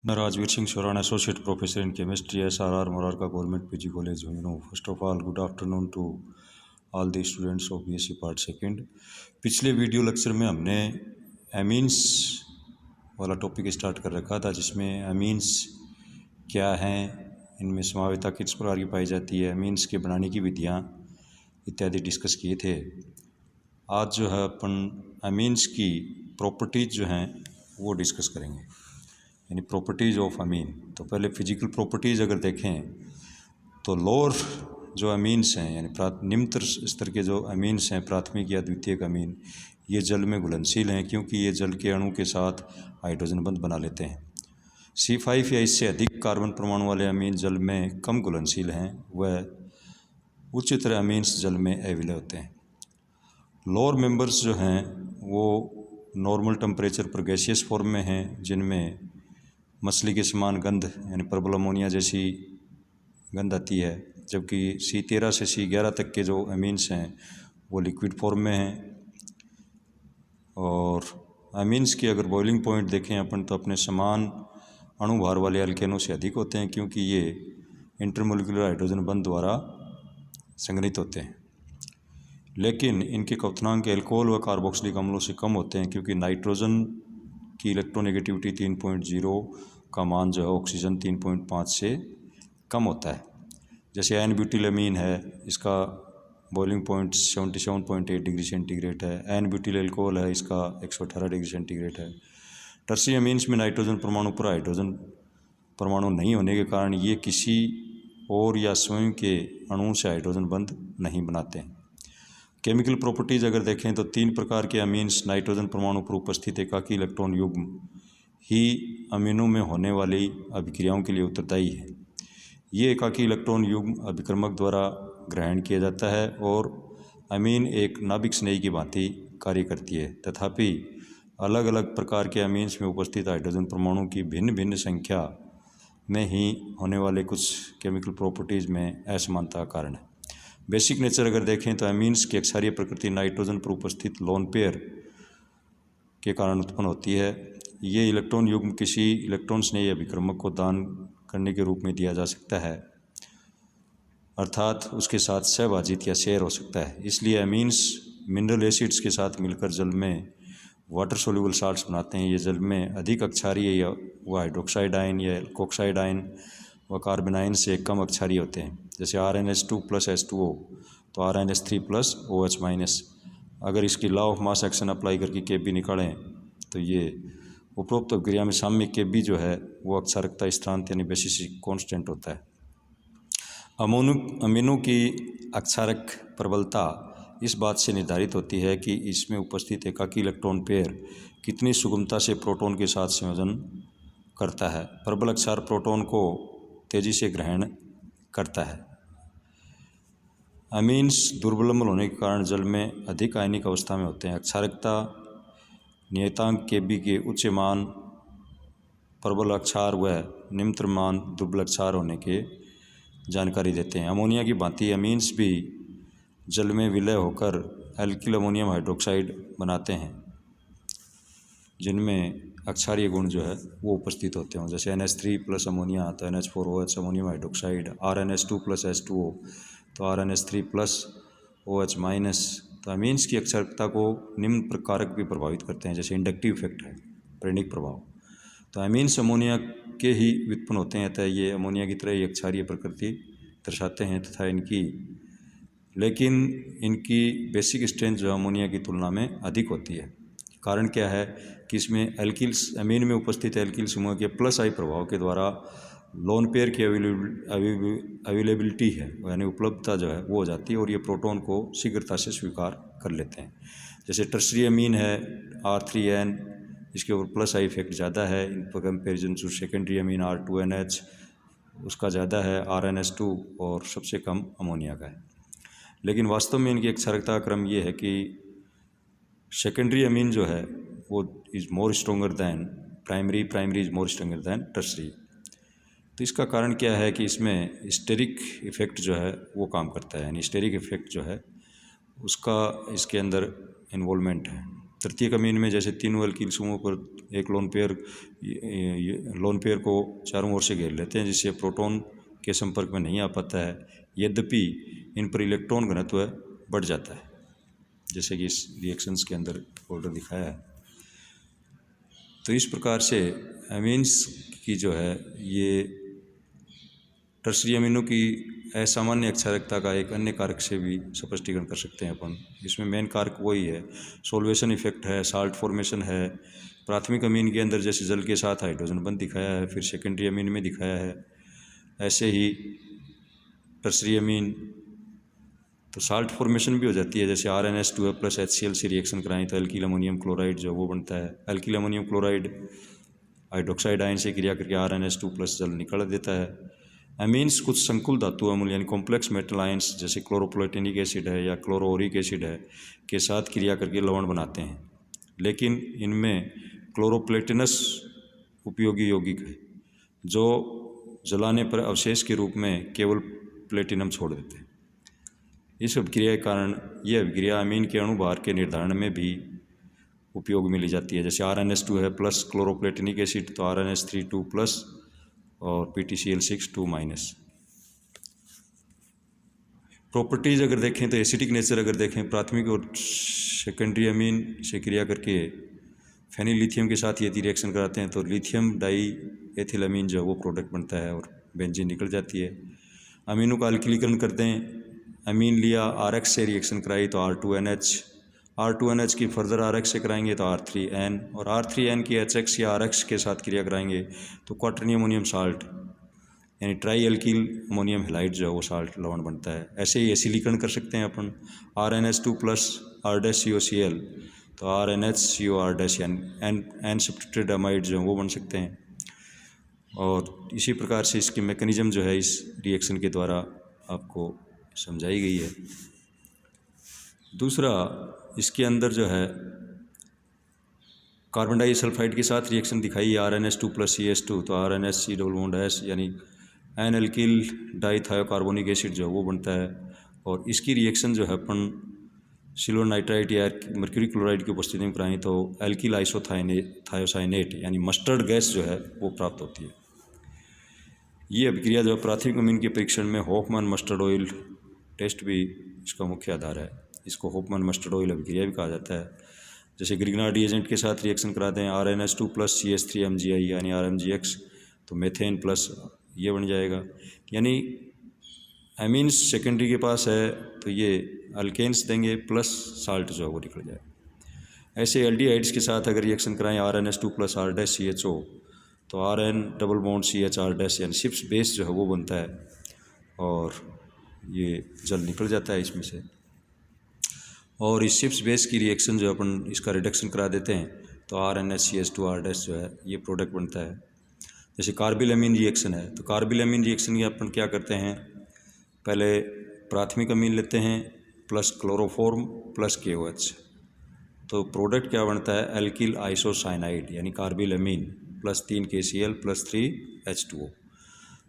मैं Rajvir Singh Shoran, associate professor in chemistry, SRR Morarka government PG college. First of all good afternoon to all the students of BSc part second. पिछले video lecture में हमने amines वाला topic start कर रखा था, जिसमें एमीन्स क्या हैं, इनमें समावेशिता किस प्रकार की पाई जाती है, एमीन्स के बनाने की विधियाँ इत्यादि डिस्कस किए थे। आज जो है अपन एमीन्स की प्रॉपर्टीज़ जो हैं वो डिस्कस करेंगे, यानी प्रॉपर्टीज़ ऑफ अमीन। तो पहले फिजिकल प्रॉपर्टीज़ अगर देखें तो लोअर जो अमीन्स हैं, यानी निम्नतर स्तर के जो अमीन्स हैं, प्राथमिक या द्वितीयक अमीन, ये जल में घुलनशील हैं क्योंकि ये जल के अणु के साथ हाइड्रोजन बंध बना लेते हैं। C5 या इससे अधिक कार्बन परमाणु वाले अमीन जल में कम घुलनशील हैं, वह उच्चतर अमीन्स जल में अविलय होते हैं। लोअर मेंबर्स जो हैं वो नॉर्मल टेम्परेचर पर गैसियस फॉर्म में हैं, जिनमें मछली के समान गंध यानी प्रबल अमोनिया जैसी गंध आती है, जबकि C13 से C11 तक के जो अमीन्स हैं वो लिक्विड फॉर्म में हैं। और अमीन्स की अगर बॉइलिंग पॉइंट देखें अपन तो अपने समान अणुभार वाले अल्केनों से अधिक होते हैं, क्योंकि ये इंटरमोलिकुलर हाइड्रोजन बंध द्वारा संघनित होते हैं। लेकिन इनके क्वथनांक एल्कोहल व कार्बोक्सिलिक अम्लों से कम होते हैं, क्योंकि नाइट्रोजन की इलेक्ट्रोनेगेटिविटी 3.0 का मान जो है ऑक्सीजन 3.5 से कम होता है। जैसे एन ब्यूटिलमीन है, इसका बॉइलिंग पॉइंट 77.8 डिग्री सेंटीग्रेड है। एन ब्यूटिल एल्कोहल है, इसका 118 डिग्री सेंटीग्रेड है। टर्सी अमीन्स में नाइट्रोजन परमाणु पर हाइड्रोजन परमाणु नहीं होने के कारण ये किसी और या स्वयं के अणुओं से हाइड्रोजन बंध नहीं बनाते हैं। केमिकल प्रॉपर्टीज़ अगर देखें तो 3 प्रकार के अमीन्स नाइट्रोजन परमाणु पर उपस्थित एकाकी इलेक्ट्रॉन युग्म ही अमीनों में होने वाली अभिक्रियाओं के लिए उत्तरदायी है। ये एकाकी इलेक्ट्रॉन युग्म अभिक्रमक द्वारा ग्रहण किया जाता है और अमीन एक नाभिक स्नेही की भांति कार्य करती है। तथापि अलग अलग प्रकार के अमीन्स में उपस्थित हाइड्रोजन परमाणु की भिन्न भिन्न संख्या में ही होने वाले कुछ केमिकल प्रॉपर्टीज़ में असमानता का कारण है। बेसिक नेचर अगर देखें तो अमीन्स की अक्षारीय प्रकृति नाइट्रोजन पर उपस्थित लोन पेयर के कारण उत्पन्न होती है। ये इलेक्ट्रॉन युग्म किसी इलेक्ट्रॉन स्नेही अभिक्रमक को दान करने के रूप में दिया जा सकता है, अर्थात उसके साथ सहभाजित या शेयर हो सकता है। इसलिए अमीन्स मिनरल एसिड्स के साथ मिलकर जल में वाटर सोल्यूबल साल्ट्स बनाते हैं। ये जल में अधिक अक्षारीय या व हाइड्रोक्साइड आयन या कोक्साइड आयन व कार्बन आयन से कम अक्षारीय होते हैं। जैसे RnH2 + H2O तो RnH3 + OH-। अगर इसकी law of mass action apply करके Kb निकालें तो ये उपरोक्त अभिक्रिया में साम्य Kb जो है वो अक्षारकता स्थिरांक यानी बेसिक कांस्टेंट होता है। अमीनों की अक्षारक प्रबलता इस बात से निर्धारित होती है कि इसमें उपस्थित एकाकी इलेक्ट्रॉन पेयर कितनी सुगमता से प्रोटॉन के साथ संयोजन करता है। प्रबल अक्षार प्रोटॉन को तेजी से ग्रहण करता है। अमीन्स दुर्बल अम्ल होने के कारण जल में अधिक आयनिक अवस्था में होते हैं। अक्षारकता नियतांक Kb के उच्च मान प्रबल अक्षार व निम्नतर मान दुर्बल अक्षार होने के जानकारी देते हैं। अमोनिया की भांति अमीन्स भी जल में विलय होकर एल्किल अमोनियम हाइड्रोक्साइड बनाते हैं, जिनमें अक्षारीय गुण जो है वो उपस्थित होते हैं। जैसे NH3 + अमोनिया तो NH4OH ammonium hydroxide, RnH2 + H2O तो RnH3 + OH-। तो अमीन्स की अक्षारकता को निम्न प्रकारक भी प्रभावित करते हैं, जैसे इंडक्टिव इफेक्ट है, प्रेरक प्रभाव। तो अमीन्स अमोनिया के ही व्युत्पन्न होते हैं, अतः ये अमोनिया की तरह ही अक्षारीय प्रकृति दर्शाते हैं तथा लेकिन इनकी बेसिक स्ट्रेंथ जो अमोनिया की तुलना में अधिक होती है। कारण क्या है कि इसमें एल्किल्स अमीन में उपस्थित एल्किल समूह के +I प्रभाव के द्वारा लोन पेयर की अवेलेबिलिटी है, यानी उपलब्धता जो है वो हो जाती है और ये प्रोटॉन को शीघ्रता से स्वीकार कर लेते हैं। जैसे टर्शरी अमीन है R3N, इसके ऊपर +I इफेक्ट ज़्यादा है इन पर comparison to secondary amine R2NH, उसका ज़्यादा है RnH2 और सबसे कम अमोनिया का है। लेकिन वास्तव में इनकी अक्षारकता का क्रम ये है कि सेकेंडरी अमीन जो है वो is more stronger than primary, primary is more stronger than tertiary. तो इसका कारण क्या है कि इसमें स्टेरिक इफेक्ट जो है वो काम करता है, यानी स्टेरिक इफेक्ट जो है उसका इसके अंदर इन्वॉल्वमेंट है। तृतीयक अमीन में जैसे तीनों अल्कील समूहों पर एक लोन पेयर को चारों ओर से घेर लेते हैं, जिससे प्रोटॉन के संपर्क में नहीं आ पाता है। यद्यपि इन पर इलेक्ट्रॉन घनत्व बढ़ जाता है, जैसे कि इस रिएक्शंस के अंदर ऑर्डर दिखाया है। तो इस प्रकार से अमीन्स की जो है ये टर्शरी अमीनों की असामान्य अक्षारकता का एक अन्य कारक से भी स्पष्टीकरण कर सकते हैं अपन। इसमें मेन कारक वही है, सोल्वेशन इफेक्ट है, साल्ट फॉर्मेशन है। प्राथमिक अमीन के अंदर जैसे जल के साथ हाइड्रोजन बंध दिखाया है, फिर सेकेंडरी अमीन में दिखाया है, ऐसे ही टर्शरी अमीन तो साल्ट फॉर्मेशन भी हो जाती है। जैसे RnH2 प्लस HCl से रिएक्शन कराएं तो एल्किल अमोनियम क्लोराइड जो वो बनता है। Alkyl ammonium chloride hydroxide ion से क्रिया करके RnH2 प्लस जल निकाल देता है। अमीन्स कुछ संकुल धातु अम्ल यानी कॉम्प्लेक्स मेटल आयंस जैसे क्लोरोप्लेटिनिक एसिड है या क्लोरोओरिक एसिड है के साथ क्रिया करके लवण बनाते हैं, लेकिन इनमें क्लोरोप्लेटिनस उपयोगी यौगिक है जो जलाने पर अवशेष के रूप में केवल प्लेटिनम छोड़ देते हैं। इस अभिक्रिया के कारण यह अभिक्रिया अमीन के अणु भार के निर्धारण में भी उपयोग में ली जाती है। जैसे RnH2 है प्लस क्लोरोप्लेटिनिक एसिड तो RnH3 प्लस और PTCl6 प्रॉपर्टीज़ अगर देखें तो एसिडिक नेचर अगर देखें, प्राथमिक और सेकेंडरी अमीन से क्रिया करके फेनिल लिथियम के साथ यदि रिएक्शन कराते हैं तो लिथियम डाई एथिलअमीन जो वो प्रोडक्ट बनता है और बेंजीन निकल जाती है। अमीनों का अल्किलीकरण करते हैं, अमीन लिया RX से रिएक्शन कराई तो R2NH की फर्दर RX से कराएंगे तो R3N और R3N की HX या RX के साथ क्रिया कराएंगे तो क्वाटरनी अमोनियम साल्ट यानी ट्राई एल्किल अमोनियम हेलाइड जो है वो साल्ट लवण बनता है। ऐसे ही एसिलीकरण कर सकते हैं अपन RnH2 प्लस R-COCl तो RnHCO R- यानी N सब्स्टिट्यूटेड अमाइड जो वो बन सकते हैं। और इसी प्रकार से इसकी मैकेनिज्म जो है इस रिएक्शन के द्वारा आपको समझाई गई है। दूसरा, इसके अंदर जो है कार्बन डाइसल्फाइड के साथ रिएक्शन दिखाई RnH2 प्लस CH2 तो RnHC डबल बॉन्ड H यानी एन एल्किल डाइथायोकार्बोनिक एसिड जो है वो बनता है। और इसकी रिएक्शन जो है अपन सिल्वर नाइट्राइट या मर्क्यूरी क्लोराइड की उपस्थिति में कराएं तो एल्किल आइसोथायोसाइनेट यानी मस्टर्ड गैस जो है वो प्राप्त होती है। ये अभिक्रिया जो प्राथमिक अमीन के परीक्षण में हॉफमैन मस्टर्ड ऑयल टेस्ट भी इसका मुख्य आधार है। इसको हॉफमैन मस्टर्ड ऑयल अभिक्रिया भी कहा जाता है। जैसे ग्रिग्नार्ड रिएजेंट के साथ रिएक्शन कराते हैं RnH2 प्लस CH3MgI यानी RMgX तो मेथेन प्लस ये बन जाएगा। यानी अमीन्स सेकेंडरी के पास है तो ये अल्केन्स देंगे प्लस साल्ट जो है वो निकल जाएगा। ऐसे एल्डिहाइड्स के साथ अगर रिएक्शन कराएं RnH2 प्लस R-CHO तो Rn double bond CH R- यानी शिप्स बेस जो है वो बनता है और ये जल निकल जाता है इसमें से। और इस शिप्स बेस की रिएक्शन जो अपन इसका रिडक्शन करा देते हैं तो RnHCH2 R- जो है ये प्रोडक्ट बनता है। जैसे कार्बिल अमीन रिएक्शन है तो कार्बिल अमीन रिएक्शन की अपन क्या करते हैं, पहले प्राथमिक अमीन लेते हैं प्लस क्लोरोफॉर्म प्लस KOH तो प्रोडक्ट क्या बनता है एल्किल आइसोसाइनाइड यानी कार्बिल अमीन प्लस 3 KCl प्लस 3 H2O।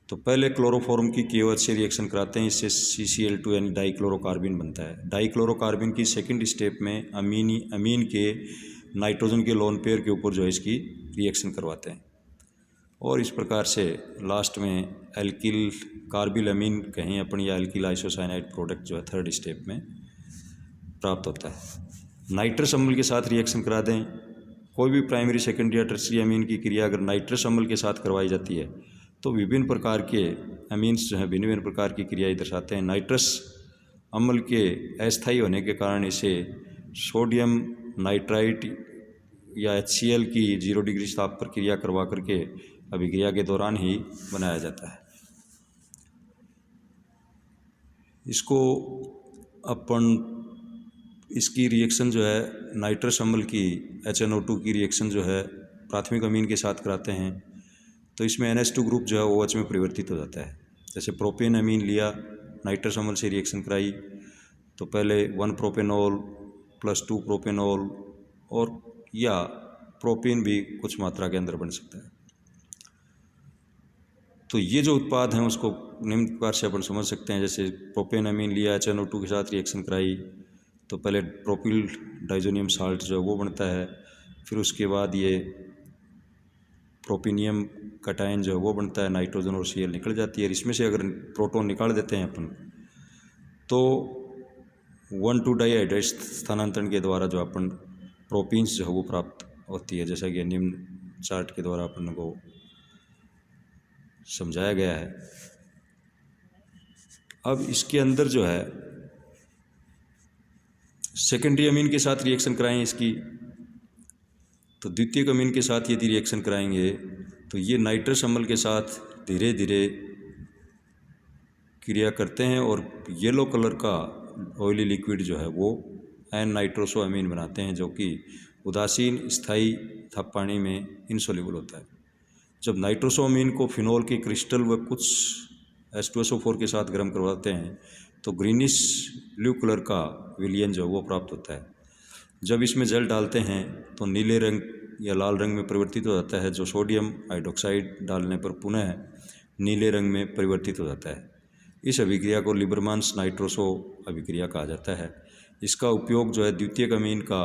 तो पहले क्लोरोफॉर्म की KOH से रिएक्शन कराते हैं, इससे CCl2 यानी डाइक्लोरोकार्बिन बनता है। डाइक्लोरोकार्बिन की सेकंड स्टेप में अमीन के नाइट्रोजन के लोन पेयर के ऊपर जो है इसकी रिएक्शन करवाते हैं और इस प्रकार से लास्ट में एल्किल कार्बिल अमीन कहें अपन या एल्किल आइसोसाइनाइड प्रोडक्ट जो है थर्ड स्टेप में प्राप्त होता है। नाइट्रस अम्ल के साथ रिएक्शन करा दें, कोई भी प्राइमरी सेकेंडरी या टर्शियरी अमीन की क्रिया अगर नाइट्रस अम्ल के साथ करवाई जाती है तो विभिन्न प्रकार के अमीन्स जो हैं भिन्न भिन्न प्रकार की क्रियाएं दर्शाते हैं। नाइट्रस अम्ल के अस्थायी होने के कारण इसे सोडियम नाइट्राइट या HCl की 0 डिग्री ताप पर क्रिया करवा करके अभिक्रिया के दौरान ही बनाया जाता है। इसको अपन इसकी रिएक्शन जो है नाइट्रस अम्ल की HNO2 की रिएक्शन जो है प्राथमिक अमीन के साथ कराते हैं तो इसमें NH2 ग्रुप जो है OH में परिवर्तित हो जाता है। जैसे प्रोपेन अमीन लिया, नाइट्रस अम्ल से रिएक्शन कराई तो पहले 1 प्रोपेनॉल प्लस 2 प्रोपेनॉल और या प्रोपेन भी कुछ मात्रा के अंदर बन सकता है। तो ये जो उत्पाद हैं उसको निम्न प्रकार से अपन समझ सकते हैं। जैसे प्रोपेन अमीन लिया HNO2 के साथ रिएक्शन कराई तो पहले प्रोपिल डाइजोनियम साल्ट जो है वो बनता है, फिर उसके बाद ये प्रोपिनियम कटायन जो है वो बनता है, नाइट्रोजन और Cl निकल जाती है। इसमें से अगर प्रोटॉन निकाल देते हैं अपन तो 1,2 डाईहाइड्रेट स्थानांतरण के द्वारा जो अपन प्रोपीन्स जो है वो प्राप्त होती है, जैसा कि निम्न चार्ट के द्वारा अपन को समझाया गया है। अब इसके अंदर जो है सेकेंडरी अमीन के साथ रिएक्शन कराएं इसकी, तो द्वितीयक अमीन के साथ यदि रिएक्शन कराएंगे तो ये नाइट्रस अम्ल के साथ धीरे धीरे क्रिया करते हैं और येलो कलर का ऑयली लिक्विड जो है वो एन नाइट्रोसो अमीन बनाते हैं, जो कि उदासीन, स्थायी तथा पानी में इनसोल्यूबल होता है। जब नाइट्रोसो अमीन को फिनॉल के क्रिस्टल व कुछ H2SO4 के साथ गर्म करवाते हैं तो ग्रीनिश ब्लू कलर का विलयन जो वो प्राप्त होता है। जब इसमें जल डालते हैं तो नीले रंग या लाल रंग में परिवर्तित हो जाता है, जो सोडियम हाइड्रोक्साइड डालने पर पुनः नीले रंग में परिवर्तित हो जाता है। इस अभिक्रिया को लिबरमान्स नाइट्रोसो अभिक्रिया कहा जाता है। इसका उपयोग जो है द्वितीयक अमीन का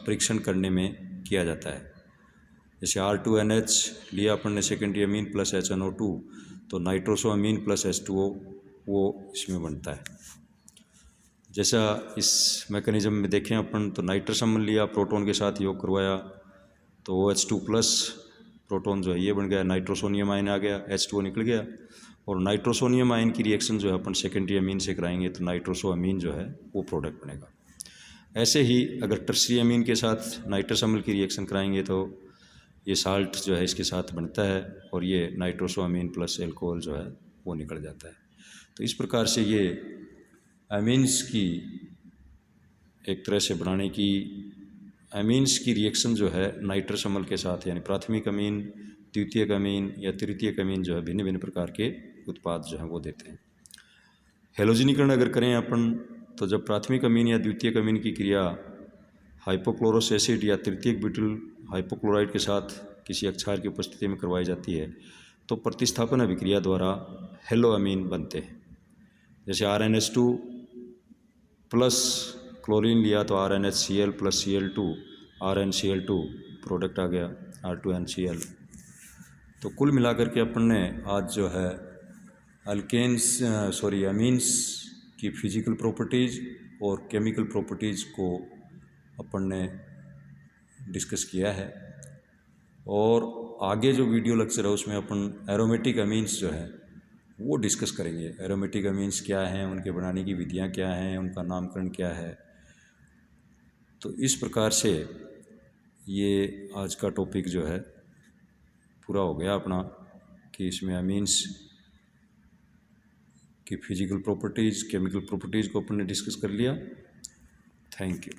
परीक्षण करने में किया जाता है। जैसे R2NH लिया अपन ने सेकेंडरी अमीन प्लस HNO2, तो नाइट्रोसो अमीन प्लस H2O वो इसमें बनता है। जैसा इस मैकेनिज्म में देखें अपन, तो नाइट्रस अम्ल लिया, प्रोटॉन के साथ योग करवाया तो OH2 प्लस प्रोटॉन जो है ये बन गया, नाइट्रोसोनियम आयन आ गया, H2O निकल गया। और नाइट्रोसोनियम आयन की रिएक्शन जो है अपन सेकेंडरी अमीन से कराएंगे तो नाइट्रोसो अमीन जो है वो प्रोडक्ट बनेगा। ऐसे ही अगर टर्सरी अमीन के साथ नाइट्रस अम्ल की रिएक्शन कराएंगे तो ये साल्ट जो है इसके साथ बनता है और ये नाइट्रोसो अमीन प्लस एल्कोहल जो है वो निकल जाता है। तो इस प्रकार से ये अमीन्स की एक तरह से बनाने की अमीन्स की रिएक्शन जो है नाइट्रस अम्ल के साथ, यानी प्राथमिक अमीन, द्वितीयक अमीन या तृतीयक अमीन जो है भिन्न भिन्न प्रकार के उत्पाद जो हैं वो देते हैं। हेलोजनीकरण अगर करें अपन तो जब प्राथमिक अमीन या द्वितीयक अमीन की क्रिया हाइपोक्लोरस एसिड या तृतीयक ब्यूटिल हाइपोक्लोराइड के साथ किसी अक्षार की उपस्थिति में करवाई जाती है तो प्रतिस्थापन अभिक्रिया द्वारा हेलो अमीन बनते हैं। जैसे RnH2 प्लस क्लोरीन लिया तो RnHCl plus Cl2 RnCl2 product आ गया R2NCl। तो कुल मिलाकर के अपन ने आज जो है अमीन्स की फिजिकल प्रॉपर्टीज़ और केमिकल प्रॉपर्टीज़ को अपन ने डिस्कस किया है। और आगे जो वीडियो लेक्चर है उसमें अपन एरोमेटिक अमीन्स जो है वो डिस्कस करेंगे। एरोमेटिक अमीन्स क्या हैं, उनके बनाने की विधियां क्या हैं, उनका नामकरण क्या है। तो इस प्रकार से ये आज का टॉपिक जो है पूरा हो गया अपना, कि इसमें अमीन्स की फिजिकल प्रॉपर्टीज़, केमिकल प्रॉपर्टीज़ को अपन ने डिस्कस कर लिया। Thank you.